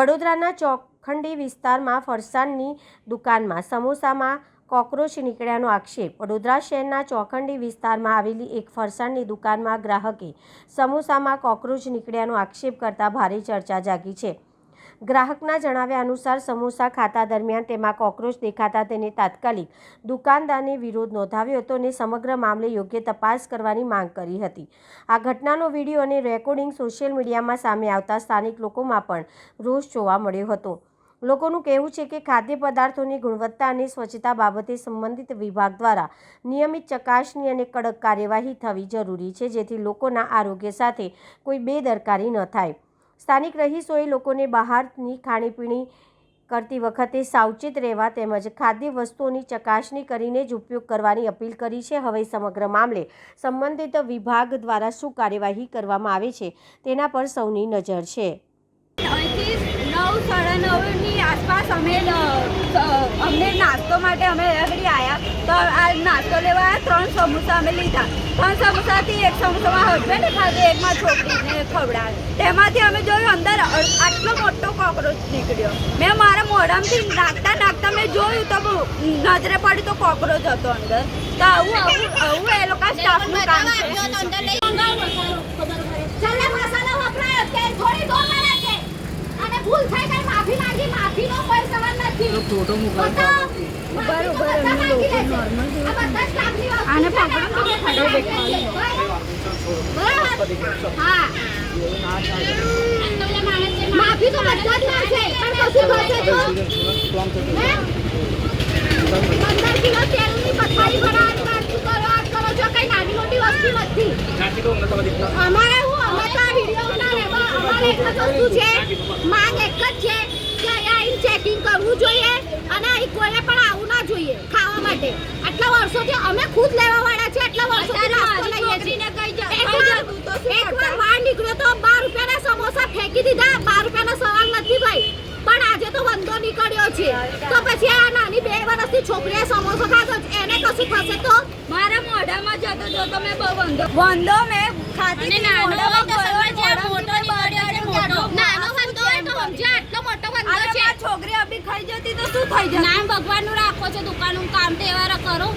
વડોદરાના ચોખંડી વિસ્તારમાં ફરસાણની દુકાનમાં સમોસામાં કોકરોચ નીકળ્યાનો આક્ષેપ। વડોદરા શહેરના ચોખંડી વિસ્તારમાં આવેલી એક ફરસાણની દુકાનમાં ગ્રાહકે સમોસામાં કોકરોચ નીકળ્યાનો આક્ષેપ કરતા ભારે ચર્ચા જાગી છે। ગ્રાહકના જણાવ્યા અનુસાર સમોસા ખાતા દરમિયાન તેમાં કોકરોચ દેખાતા તેને તાત્કાલિક દુકાનદારને વિરોધ નોંધાવ્યો હતો અને સમગ્ર મામલે યોગ્ય તપાસ કરવાની માંગ કરી હતી। આ ઘટનાનો વિડીયો અને રેકોર્ડિંગ સોશિયલ મીડિયામાં સામે આવતા સ્થાનિક લોકોમાં પણ રોષ જોવા મળ્યો હતો। લોકોનું કહેવું છે કે ખાદ્ય પદાર્થોની ગુણવત્તા અને સ્વચ્છતા બાબતે સંબંધિત વિભાગ દ્વારા નિયમિત ચકાસણી અને કડક કાર્યવાહી થવી જરૂરી છે, જેથી લોકોના આરોગ્ય સાથે કોઈ બેદરકારી ન થાય। સ્થાનિક રહીશોએ લોકોને બહારની ખાણીપીણી કરતી વખતે સાવચેત રહેવા તેમજ ખાદ્ય વસ્તુઓની ચકાસણી કરીને જ ઉપયોગ કરવાની અપીલ કરી છે। હવે સમગ્ર મામલે સંબંધિત વિભાગ દ્વારા શું કાર્યવાહી કરવામાં આવે છે તેના પર સૌની નજર છે। 9:30ની આસપાસ અમને નાસ્તો માટે અમે આગળ આવ્યા તો આ નાસ્તો લેવા 3 સમોસા અમે લીધા। 3 સમોસાથી એક સમોસામાં હસબન્ડે ખાધું, એકમાં છોકરીને ખવડાવ્યું। તેમાંથી અમે જોયું અંદર આટલો મોટો કોકરોચ નીકળ્યો। મેં મારા મોઢામાંથી નાખતા મેં જોયું તો નજરે પડી તો કોકરોચ હતો અંદર। તો આવું એ લોકો સ્ટાફનું કામ છે। ભૂલ થઈ ગઈ, માફી માંગી, માફીનો કોઈ સવાલ નથી। ફોટો મોકલો બરોબર આને પકડો તો ફોટો દેખાડો। હા માફી તો બધા જ માંગશે પણ કશું થશે તો 15 કિલો તેલની પથારી બનાવવાની વાત કરો છો, કઈ નાની મોટી વસ્તુ નથી। અમારે અમે તો આ વિડીયોના લેવા અમારે એક જ વસ્તુ છે, માંગ એક જ છે કે અહીં ચેકિંગ કરવું જોઈએ અને અહીં કોઈને પણ આવવું ના જોઈએ ખાવા માટે। આટલા વર્ષોથી અમે ખુદ લેવાવાળા છે, આટલા વર્ષોથી નાસ્તો લઈએ છીએ। એકવાર વાર નીકળ્યો તો 12 રૂપિયાના સમોસા ફેંકી દીધા। 12 રૂપિયાનો સવાલ નથી ભાઈ, પણ આજે તો વંદો નીકળ્યો છે તો પછી આ નાની 2 વર્ષની છોકરીએ સમોસો ખાધો, એને કશું થશે તો? મારા મોઢામાં જતો જો તમે બહુ વંદો મેં ખાધી નાનો વંદો આટલો મોટો વંદો છે। છોકરી અભી ખાઈ જતી તો શું થઈ જશે? નામ ભગવાનનું રાખો છો, દુકાનનું કામ તહેવાર કરો।